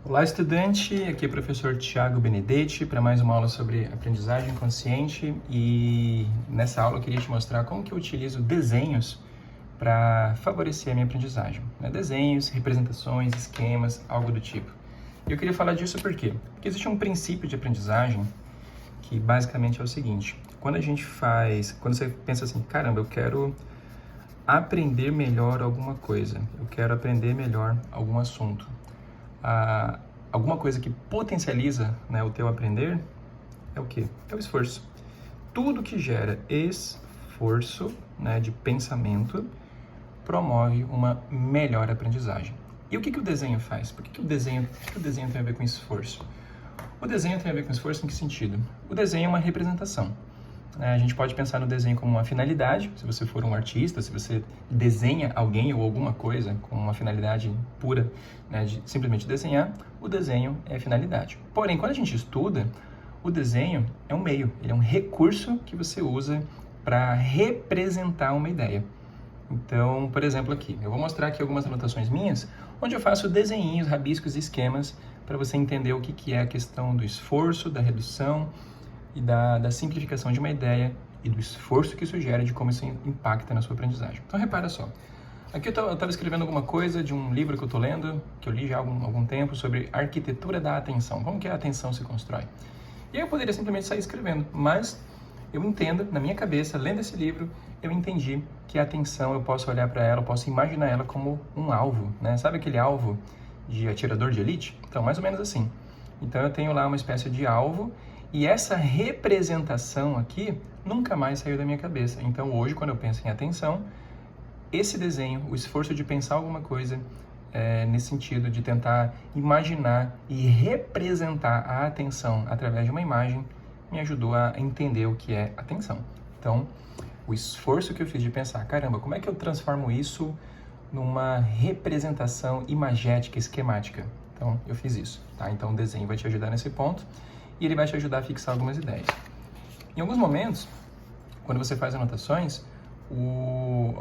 Olá, estudante! Aqui é o professor Thiago Benedetti para mais uma aula sobre aprendizagem consciente e nessa aula eu queria te mostrar como que eu utilizo desenhos para favorecer a minha aprendizagem. Desenhos, representações, esquemas, algo do tipo. E eu queria falar disso por quê? Porque existe um princípio de aprendizagem que basicamente é o seguinte: quando você pensa assim, caramba, eu quero aprender melhor alguma coisa, eu quero aprender melhor algum assunto. Alguma coisa que potencializa, o teu aprender é o quê? É o esforço. Tudo que gera esforço, de pensamento promove uma melhor aprendizagem. E o que o desenho faz? Por que o desenho tem a ver com esforço? O desenho tem a ver com esforço em que sentido? O desenho é uma representação. A gente pode pensar no desenho como uma finalidade, se você for um artista, se você desenha alguém ou alguma coisa com uma finalidade pura, de simplesmente desenhar, o desenho é a finalidade. Porém, quando a gente estuda, o desenho é um meio, ele é um recurso que você usa para representar uma ideia. Então, por exemplo, aqui, eu vou mostrar aqui algumas anotações minhas, onde eu faço desenhinhos, rabiscos e esquemas para você entender o que é a questão do esforço, da redução e da simplificação de uma ideia e do esforço que isso gera, de como isso impacta na sua aprendizagem. Então, repara só. Aqui eu estava escrevendo alguma coisa de um livro que eu estou lendo, que eu li já há algum tempo, sobre arquitetura da atenção. Como que a atenção se constrói? E aí eu poderia simplesmente sair escrevendo, mas eu entendo, na minha cabeça, lendo esse livro, eu entendi que a atenção, eu posso olhar para ela, eu posso imaginar ela como um alvo, Sabe aquele alvo de atirador de elite? Então, mais ou menos assim. Então, eu tenho lá uma espécie de alvo e essa representação aqui nunca mais saiu da minha cabeça. Então, hoje, quando eu penso em atenção, esse desenho, o esforço de pensar alguma coisa nesse sentido de tentar imaginar e representar a atenção através de uma imagem, me ajudou a entender o que é atenção. Então, o esforço que eu fiz de pensar, caramba, como é que eu transformo isso numa representação imagética, esquemática? Então, eu fiz isso, tá? Então, o desenho vai te ajudar nesse ponto e ele vai te ajudar a fixar algumas ideias. Em alguns momentos, quando você faz anotações,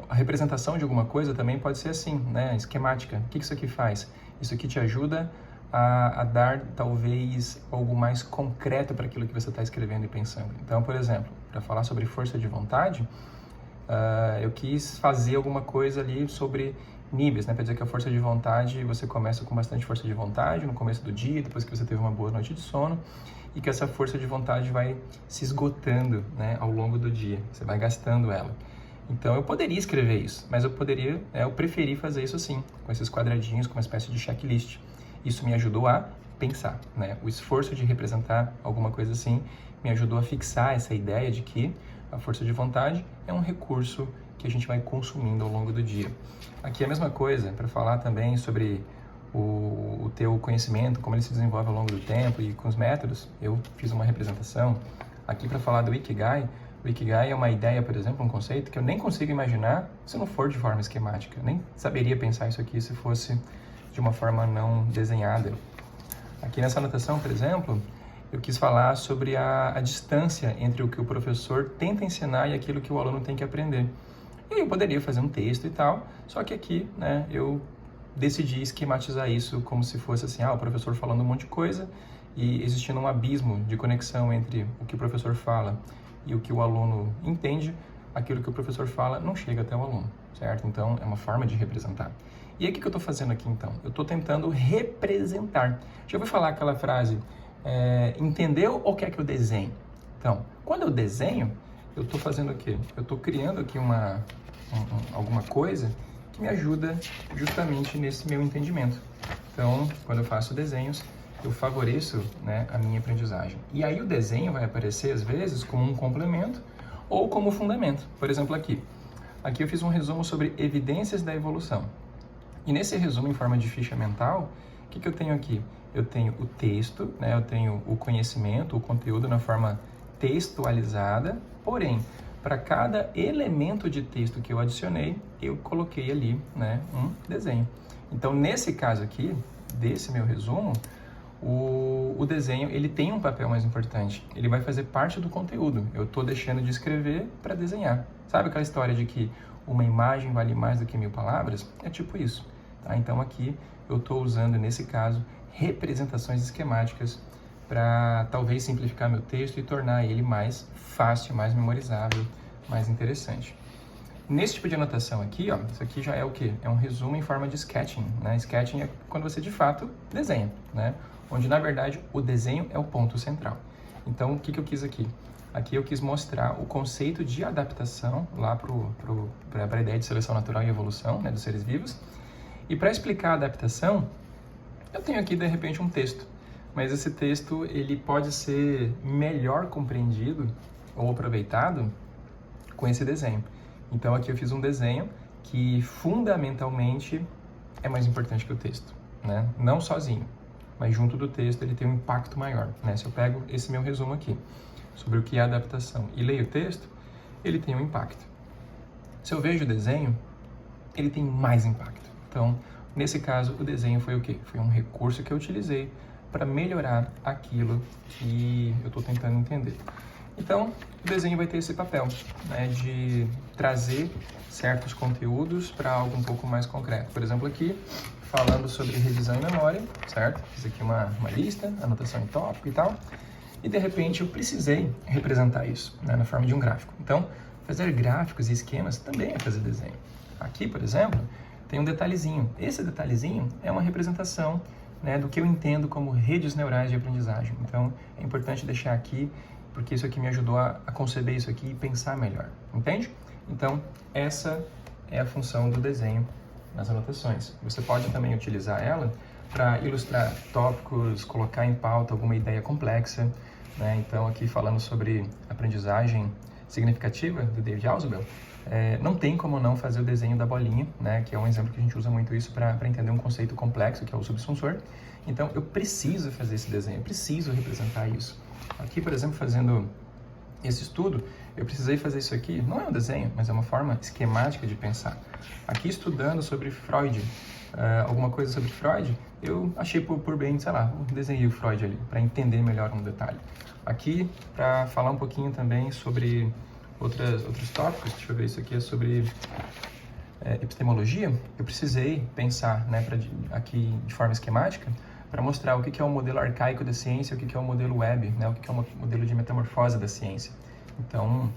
a representação de alguma coisa também pode ser assim, esquemática. O que isso aqui faz? Isso aqui te ajuda a dar, talvez, algo mais concreto para aquilo que você está escrevendo e pensando. Então, por exemplo, para falar sobre força de vontade, eu quis fazer alguma coisa ali sobre níveis, para dizer que a força de vontade, você começa com bastante força de vontade no começo do dia, depois que você teve uma boa noite de sono, e que essa força de vontade vai se esgotando, ao longo do dia, você vai gastando ela. Então, eu poderia escrever isso, mas eu preferi fazer isso assim, com esses quadradinhos, com uma espécie de checklist. Isso me ajudou a pensar, O esforço de representar alguma coisa assim me ajudou a fixar essa ideia de que a força de vontade é um recurso que a gente vai consumindo ao longo do dia. Aqui é a mesma coisa, para falar também sobre o teu conhecimento, como ele se desenvolve ao longo do tempo e com os métodos, eu fiz uma representação aqui para falar do Ikigai. O Ikigai é uma ideia, por exemplo, um conceito que eu nem consigo imaginar se não for de forma esquemática. Eu nem saberia pensar isso aqui se fosse de uma forma não desenhada. Aqui nessa anotação, por exemplo, eu quis falar sobre a distância entre o que o professor tenta ensinar e aquilo que o aluno tem que aprender. E eu poderia fazer um texto e tal, só que aqui, eu decidi esquematizar isso como se fosse assim, o professor falando um monte de coisa e existindo um abismo de conexão entre o que o professor fala e o que o aluno entende, aquilo que o professor fala não chega até o aluno, certo? Então, é uma forma de representar. E aí, o que eu estou fazendo aqui, então? Eu estou tentando representar. Já ouviu falar aquela frase, entendeu ou quer que eu desenhe? Então, quando eu desenho, eu estou fazendo o quê? Eu estou criando aqui alguma coisa que me ajuda justamente nesse meu entendimento. Então, quando eu faço desenhos, eu favoreço a minha aprendizagem. E aí o desenho vai aparecer, às vezes, como um complemento ou como fundamento. Por exemplo, aqui eu fiz um resumo sobre evidências da evolução. E nesse resumo em forma de ficha mental, o que eu tenho aqui? Eu tenho o texto, eu tenho o conhecimento, o conteúdo na forma textualizada, porém, para cada elemento de texto que eu adicionei, eu coloquei ali um desenho. Então, nesse caso aqui, desse meu resumo, o desenho ele tem um papel mais importante. Ele vai fazer parte do conteúdo. Eu estou deixando de escrever para desenhar. Sabe aquela história de que uma imagem vale mais do que 1000 palavras? É tipo isso. Tá? Então aqui eu estou usando, nesse caso, representações esquemáticas para talvez simplificar meu texto e tornar ele mais fácil, mais memorizável, mais interessante. Nesse tipo de anotação aqui, ó, isso aqui já é o quê? É um resumo em forma de sketching, né? Sketching é quando você de fato desenha, né? Onde na verdade o desenho é o ponto central. Então, o que eu quis aqui? Aqui eu quis mostrar o conceito de adaptação lá para a ideia de seleção natural e evolução, né, dos seres vivos. E para explicar a adaptação, eu tenho aqui de repente um texto, mas esse texto ele pode ser melhor compreendido ou aproveitado com esse desenho. Então aqui eu fiz um desenho que fundamentalmente é mais importante que o texto, né? Não sozinho, mas junto do texto ele tem um impacto maior, né? Se eu pego esse meu resumo aqui sobre o que é adaptação e leio o texto, ele tem um impacto. Se eu vejo o desenho, ele tem mais impacto. Então, nesse caso, o desenho foi o quê? Foi um recurso que eu utilizei para melhorar aquilo que eu estou tentando entender. Então, o desenho vai ter esse papel, né, de trazer certos conteúdos para algo um pouco mais concreto. Por exemplo, aqui, falando sobre revisão e memória, certo? Fiz aqui uma lista, anotação em tópico e tal. E, de repente, eu precisei representar isso, né, na forma de um gráfico. Então, fazer gráficos e esquemas também é fazer desenho. Aqui, por exemplo, tem um detalhezinho. Esse detalhezinho é uma representação, né, do que eu entendo como redes neurais de aprendizagem. Então, é importante deixar aqui, porque isso aqui me ajudou a conceber isso aqui e pensar melhor, entende? Então, essa é a função do desenho nas anotações. Você pode também utilizar ela para ilustrar tópicos, colocar em pauta alguma ideia complexa, né? Então, aqui falando sobre aprendizagem significativa, do David Ausubel, não tem como não fazer o desenho da bolinha, né? Que é um exemplo que a gente usa muito isso para entender um conceito complexo, que é o subsunsor. Então, eu preciso fazer esse desenho, eu preciso representar isso. Aqui, por exemplo, fazendo esse estudo, eu precisei fazer isso aqui, não é um desenho, mas é uma forma esquemática de pensar. Aqui, estudando sobre Freud, alguma coisa sobre Freud, eu achei por bem, sei lá, desenhei o Freud ali, para entender melhor um detalhe. Aqui, para falar um pouquinho também sobre outros tópicos, deixa eu ver, isso aqui é sobre epistemologia, eu precisei pensar, né, aqui de forma esquemática, para mostrar o que é o modelo arcaico da ciência, o que é o modelo web, né, o que é o modelo de metamorfose da ciência. Então,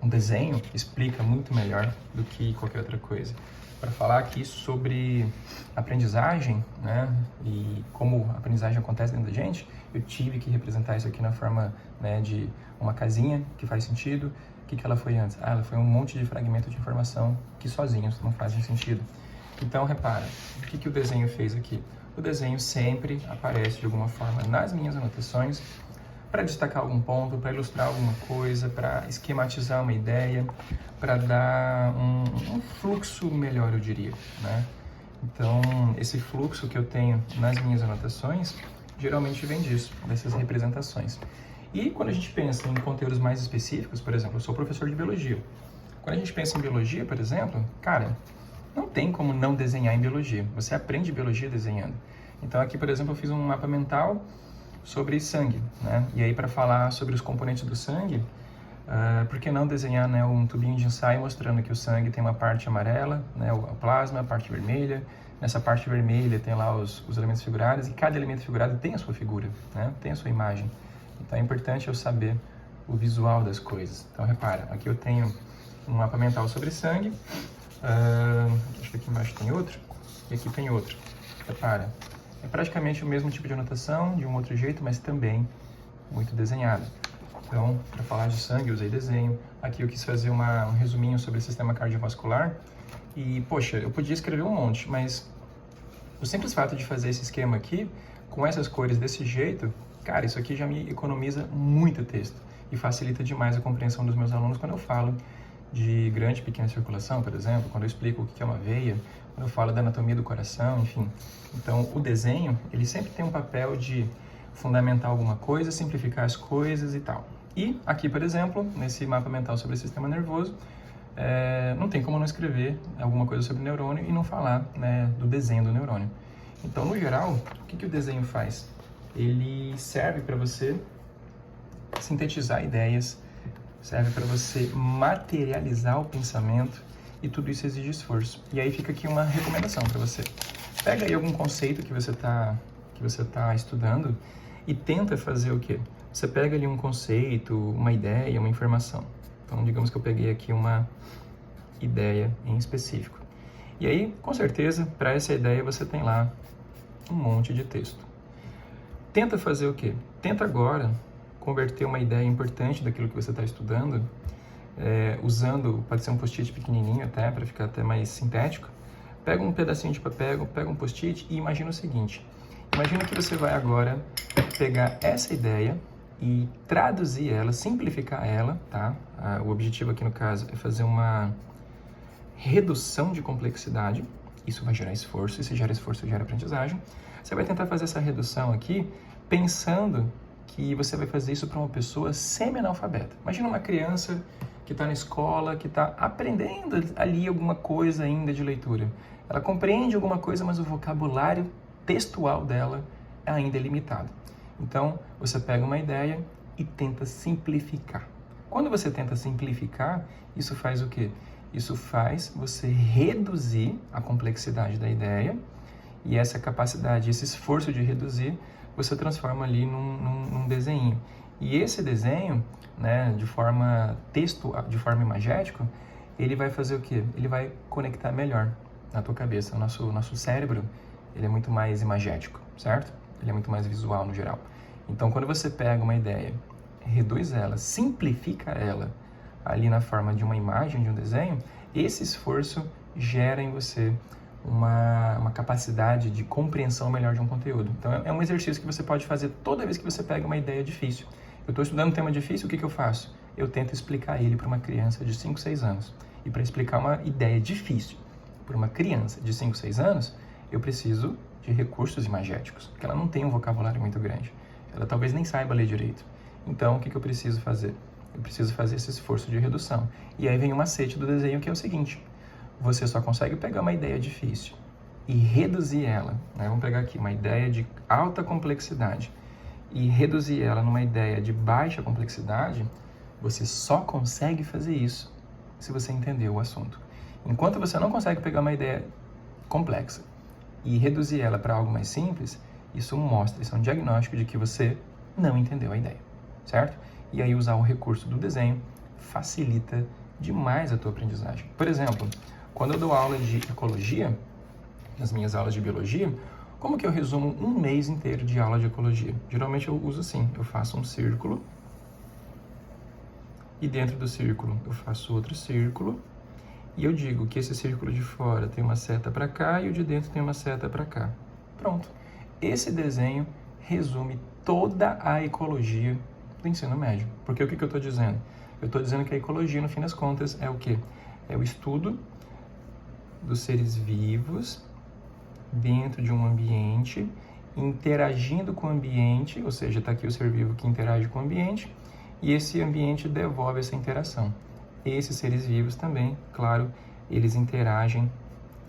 um desenho explica muito melhor do que qualquer outra coisa. Para falar aqui sobre aprendizagem, né, e como a aprendizagem acontece dentro da gente, eu tive que representar isso aqui na forma, né, de uma casinha que faz sentido. O que ela foi antes? Ela foi um monte de fragmento de informação que sozinhos não fazem sentido. Então, repara, o que o desenho fez aqui? O desenho sempre aparece de alguma forma nas minhas anotações para destacar algum ponto, para ilustrar alguma coisa, para esquematizar uma ideia, para dar um fluxo melhor, eu diria, né? Então, esse fluxo que eu tenho nas minhas anotações, geralmente vem disso, dessas representações. E quando a gente pensa em conteúdos mais específicos, por exemplo, eu sou professor de biologia. Quando a gente pensa em biologia, por exemplo, cara, não tem como não desenhar em biologia. Você aprende biologia desenhando. Então aqui, por exemplo, eu fiz um mapa mental sobre sangue, né? E aí para falar sobre os componentes do sangue, por que não desenhar, né, um tubinho de ensaio mostrando que o sangue tem uma parte amarela, né, o plasma, a parte vermelha. Nessa parte vermelha tem lá os elementos figurados e cada elemento figurado tem a sua figura, né? Tem a sua imagem. Então é importante eu saber o visual das coisas. Então repara, aqui eu tenho um mapa mental sobre sangue. Acho que aqui embaixo tem outro, e aqui tem outro. Repara, é praticamente o mesmo tipo de anotação, de um outro jeito, mas também muito desenhado. Então, para falar de sangue, eu usei desenho. Aqui eu quis fazer um resuminho sobre o sistema cardiovascular. E, poxa, eu podia escrever um monte, mas o simples fato de fazer esse esquema aqui, com essas cores desse jeito, cara, isso aqui já me economiza muito texto e facilita demais a compreensão dos meus alunos quando eu falo de grande e pequena circulação, por exemplo, quando eu explico o que é uma veia, quando eu falo da anatomia do coração, enfim. Então, o desenho, ele sempre tem um papel de fundamentar alguma coisa, simplificar as coisas e tal. E aqui, por exemplo, nesse mapa mental sobre o sistema nervoso, não tem como não escrever alguma coisa sobre o neurônio e não falar, né, do desenho do neurônio. Então, no geral, o que o desenho faz? Ele serve para você sintetizar ideias, serve para você materializar o pensamento e tudo isso exige esforço. E aí fica aqui uma recomendação para você. Pega aí algum conceito que você está que você está estudando e tenta fazer o quê? Você pega ali um conceito, uma ideia, uma informação. Então, digamos que eu peguei aqui uma ideia em específico. E aí, com certeza, para essa ideia você tem lá um monte de texto. Tenta fazer o quê? Tenta agora converter uma ideia importante daquilo que você está estudando, usando, pode ser um post-it pequenininho até, para ficar até mais sintético. Pega um pedacinho de papel, pega um post-it e imagina o seguinte. Imagina que você vai agora pegar essa ideia e traduzir ela, simplificar ela, tá? O objetivo aqui no caso é fazer uma redução de complexidade. Isso vai gerar esforço, e se gera esforço, gera aprendizagem. Você vai tentar fazer essa redução aqui pensando que você vai fazer isso para uma pessoa semi-analfabeta. Imagina uma criança que está na escola, que está aprendendo ali alguma coisa ainda de leitura. Ela compreende alguma coisa, mas o vocabulário textual dela ainda é limitado. Então, você pega uma ideia e tenta simplificar. Quando você tenta simplificar, isso faz o quê? Isso faz você reduzir a complexidade da ideia, e essa capacidade, esse esforço de reduzir, você transforma ali num desenho. E esse desenho, né, de forma imagética, ele vai fazer o quê? Ele vai conectar melhor na tua cabeça. O nosso cérebro, ele é muito mais imagético, certo? Ele é muito mais visual no geral. Então, quando você pega uma ideia, reduz ela, simplifica ela ali na forma de uma imagem, de um desenho, esse esforço gera em você uma capacidade de compreensão melhor de um conteúdo. Então, é um exercício que você pode fazer toda vez que você pega uma ideia difícil. Eu estou estudando um tema difícil, o que eu faço? Eu tento explicar ele para uma criança de 5, 6 anos. E para explicar uma ideia difícil para uma criança de 5, 6 anos, eu preciso de recursos imagéticos, porque ela não tem um vocabulário muito grande. Ela talvez nem saiba ler direito. Então, o que eu preciso fazer? Eu preciso fazer esse esforço de redução. E aí vem o macete do desenho, que é o seguinte. Você só consegue pegar uma ideia difícil e reduzir ela, né? Vamos pegar aqui uma ideia de alta complexidade e reduzir ela numa ideia de baixa complexidade. Você só consegue fazer isso se você entender o assunto. Enquanto você não consegue pegar uma ideia complexa e reduzir ela para algo mais simples, isso é um diagnóstico de que você não entendeu a ideia, certo? E aí usar o recurso do desenho facilita demais a tua aprendizagem. Por exemplo, quando eu dou aula de ecologia, nas minhas aulas de biologia, como que eu resumo um mês inteiro de aula de ecologia? Geralmente eu uso assim, eu faço um círculo, e dentro do círculo eu faço outro círculo, e eu digo que esse círculo de fora tem uma seta para cá e o de dentro tem uma seta para cá. Pronto. Esse desenho resume toda a ecologia do ensino médio. Porque o que eu estou dizendo? Eu estou dizendo que a ecologia, no fim das contas, é o quê? É o estudo dos seres vivos dentro de um ambiente, interagindo com o ambiente, ou seja, está aqui o ser vivo que interage com o ambiente, e esse ambiente devolve essa interação. Esses seres vivos também, claro, eles interagem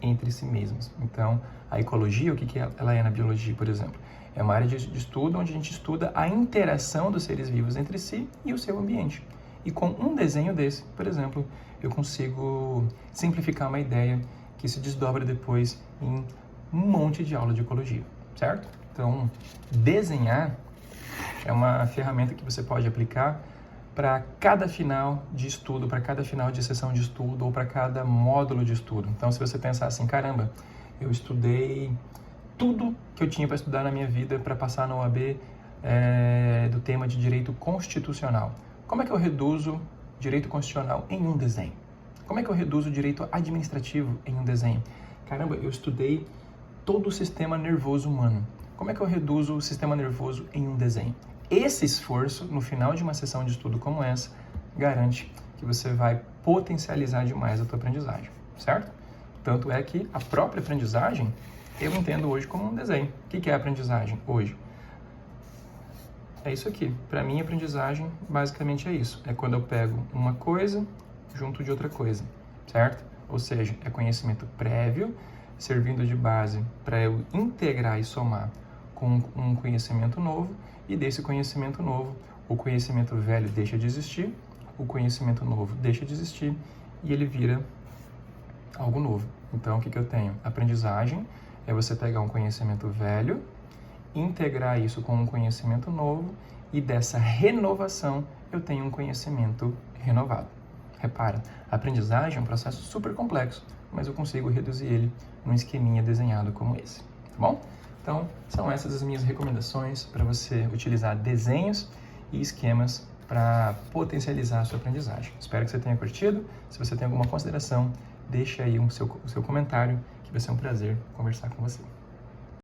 entre si mesmos. Então, a ecologia, o que ela é na biologia, por exemplo? É uma área de estudo onde a gente estuda a interação dos seres vivos entre si e o seu ambiente. E com um desenho desse, por exemplo, eu consigo simplificar uma ideia que se desdobra depois em um monte de aula de ecologia, certo? Então, desenhar é uma ferramenta que você pode aplicar para cada final de estudo, para cada final de sessão de estudo ou para cada módulo de estudo. Então, se você pensar assim, caramba, eu estudei tudo que eu tinha para estudar na minha vida para passar na OAB do tema de direito constitucional. Como é que eu reduzo direito constitucional em um desenho? Como é que eu reduzo direito administrativo em um desenho? Caramba, eu estudei todo o sistema nervoso humano. Como é que eu reduzo o sistema nervoso em um desenho? Esse esforço, no final de uma sessão de estudo como essa, garante que você vai potencializar demais a tua aprendizagem, certo? Tanto é que a própria aprendizagem, eu entendo hoje como um desenho. O que é a aprendizagem hoje? É isso aqui. Para mim, a aprendizagem basicamente é isso. É quando eu pego uma coisa junto de outra coisa, certo? Ou seja, é conhecimento prévio, servindo de base para eu integrar e somar com um conhecimento novo, e desse conhecimento novo, o conhecimento velho deixa de existir, o conhecimento novo deixa de existir, e ele vira algo novo. Então, o que eu tenho? Aprendizagem é você pegar um conhecimento velho integrar isso com um conhecimento novo e dessa renovação eu tenho um conhecimento renovado. Repara, a aprendizagem é um processo super complexo, mas eu consigo reduzir ele num esqueminha desenhado como esse, tá bom? Então, são essas as minhas recomendações para você utilizar desenhos e esquemas para potencializar a sua aprendizagem. Espero que você tenha curtido. Se você tem alguma consideração, deixa aí o seu comentário, que vai ser um prazer conversar com você.